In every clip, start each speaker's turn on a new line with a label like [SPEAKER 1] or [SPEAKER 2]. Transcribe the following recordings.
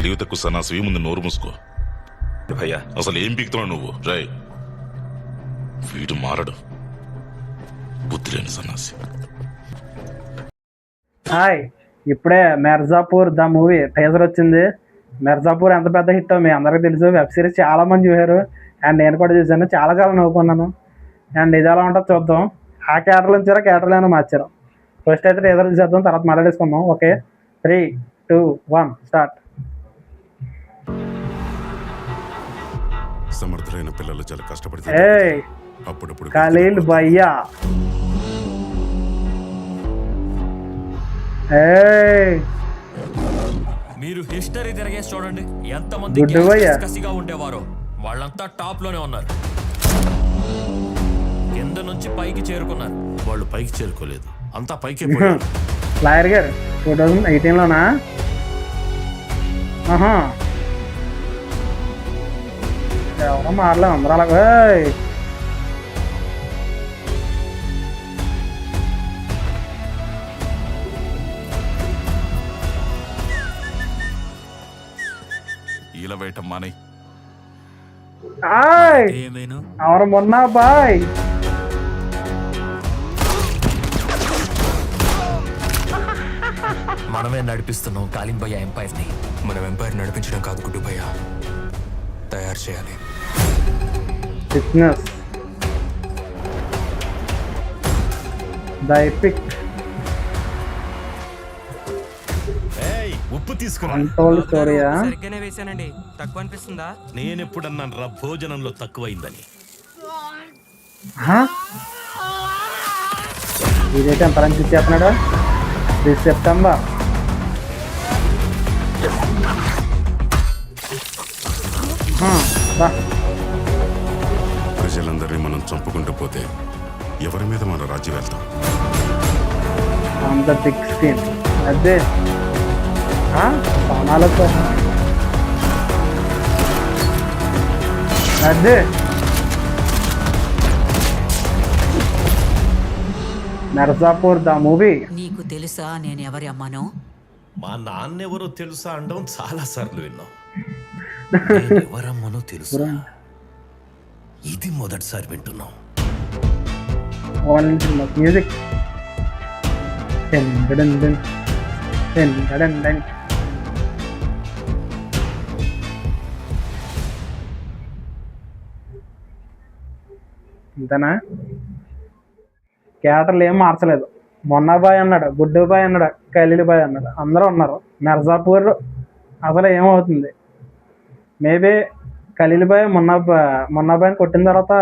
[SPEAKER 1] తెలివి తక్కువ సన్నాసి ముందు నోరు మూసుకో.
[SPEAKER 2] భయ్యా
[SPEAKER 1] అసలు ఏం పీకుతున్నావు నువ్వు? రై వీడు మారడు, బుద్ధి లేని సన్నాసి.
[SPEAKER 3] హాయ్, ఇప్పుడే మిర్జాపూర్ ద మూవీ టీజర్ వచ్చింది. మిర్జాపూర్ ఎంత పెద్ద హిట్ మీ అందరికీ తెలుసు. వెబ్ సిరీస్ చాలా మంది చూశారు అండ్ నేను కూడా చూశాను. చాలా చాలా నవ్వుకున్నాను. అండ్ ఇది ఎలా ఉంటుందో చూద్దాం. ఆ క్యాటర్లు ఉంచారా, క్యాటర్లు ఏమైనా మార్చారు? ఫస్ట్ అయితే టీజర్ చూసేద్దాం, తర్వాత మాట్లాడేసుకుందాం. Okay, 3, 2, 1 start.
[SPEAKER 4] సమర్థులైన పిల్లలు చాలా కష్టపడితే అప్పుడప్పుడు
[SPEAKER 3] ఖలీల్ భయ్యా,
[SPEAKER 5] మీరు హిస్టరీ తిరగేసి చూడండి ఎంతమంది కసిగా ఉండేవారో వాళ్ళంతా టాప్ లోనే ఉన్నారు. కింద నుంచి పైకి చేరుకున్నారు.
[SPEAKER 2] వాళ్ళు పైకి చేరుకోలేదు, అంతా పైకి.
[SPEAKER 3] లాయర్ గారు 2018లోనా? ఎవరో మారలే అందరూ అలాగే.
[SPEAKER 4] ఇలా వేయటం మానే.
[SPEAKER 3] అవరు మొన్న బాయ్
[SPEAKER 5] మనమే నడిపిస్తున్నాం కాలిన్ భయ్య ఎంపైర్ ని.
[SPEAKER 6] మనం ఎంపైర్ నడిపించడం కాదు గుడ్డు భయ్య, తయారు చేయాలి.
[SPEAKER 3] బిజినెస్ ద ఎపిక్
[SPEAKER 2] ఉప్పు తీసుకున్నా.
[SPEAKER 3] అన్టోల్డ్ స్టోరీయా?
[SPEAKER 6] సరిగ్గానే వేసానండి, తక్కువ అనిపిస్తుందా?
[SPEAKER 2] నేను ఎప్పుడన్నాను రా భోజనంలో తక్కువైందని?
[SPEAKER 3] ఇదైతే ఎంత రంచి ఇచ్చేస్తున్నాడు. 3 సెప్టెంబర్.
[SPEAKER 4] ప్రజలందరినీ మనం చంపుకుంటూ పోతే ఎవరి మీద మన రాజ్యం వెళ్తాం?
[SPEAKER 3] On the big screen. అదే సోనాలతో అదే మిర్జాపూర్ ద మూవీ.
[SPEAKER 7] నీకు తెలుసా నేను ఎవరి అమ్మానో?
[SPEAKER 2] మా నాన్నెవరో తెలుసా అనడం చాలా సార్లు విన్నాం. ఎవరమ్మనో తెలుసా? ఇది మొదటిసారి వింటున్నాం.
[SPEAKER 3] మ్యూజిక్. అంతేనా? క్యాటర్లు ఏం మార్చలేదు. మొన్నబాయ్ అన్నాడు, గుడ్డు బాయ్ అన్నాడు, ఖలీల్ బాయ్ అన్నాడు, అందరూ ఉన్నారు. మిర్జాపూర్ అసలు ఏమవుతుంది? మేబీ ఖలీల్ బాయ్ మొన్నబాయ్ని కొట్టిన తర్వాత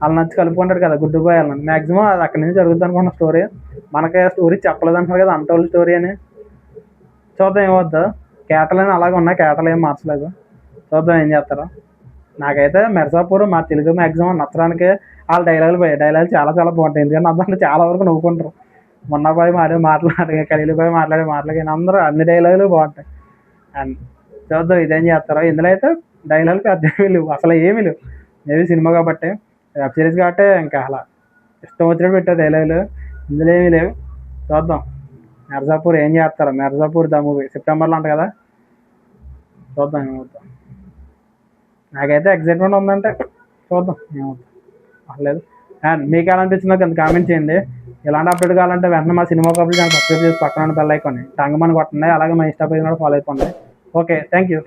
[SPEAKER 3] వాళ్ళ నచ్చి కలుపుకుంటాడు కదా గుడ్డు బాయ్ వాళ్ళని. మ్యాక్సిమం అది అక్కడి నుంచి జరుగుతుంది అనుకున్న స్టోరీ. మనకి స్టోరీ చెప్పలేదు అంటారు కదా, అన్టోల్డ్ స్టోరీ అని. చూద్దాం ఏమవుద్దు. క్యాటర్లు అని అలాగే ఉన్నాయి, క్యాటర్లు ఏం మార్చలేదు. చూద్దాం ఏం చేస్తారో. నాకైతే మిర్జాపూర్ మా తెలుగు మ్యాక్సిమం నచ్చడానికి వాళ్ళ డైలాగులు చాలా చాలా బాగుంటాయి. ఎందుకంటే అందరూ చాలా వరకు నవ్వుకుంటారు. మొన్నబాయ్ మాట్లాడే ఖలీల్ బాయ్ మాట్లాడే మాటలకి అందరూ అన్ని డైలాగులు బాగుంటాయి. అండ్ చూద్దాం ఇదేం చేస్తారో. ఇందులో అయితే డైలాగులు పెద్ద లేవు, అసలు ఏమీ లేవు. మేబీ సినిమా కాబట్టి, వెబ్ సిరీస్ కాబట్టి ఇంకా అలా ఇష్టం వచ్చినట్టు పెట్టారు డైలాగులు. ఇందులో ఏమీ లేవు. చూద్దాం మిర్జాపూర్ ఏం చేస్తారో. మిర్జాపూర్ ద మూవీ సెప్టెంబర్లో అంట కదా, చూద్దాం ఏమవుతాం. నాకైతే ఎక్సైట్మెంట్ ఉందంటే చూద్దాం ఏమవుతుంది. పర్లేదు. అండ్ మీకు ఎలా అనిపించిందో కింద కామెంట్ చేయండి. ఇలాంటి అప్డేట్ కావాలంటే వెంటనే మా సినిమా కబుర్లు సబ్స్క్రైబ్ చేసి పక్కన బెల్ ఐకాన్ టంగమని కొట్టండి. అలాగే మా ఇన్స్టా పేజ్ కూడా ఫాలో అయిపోండి. Okay, thank you.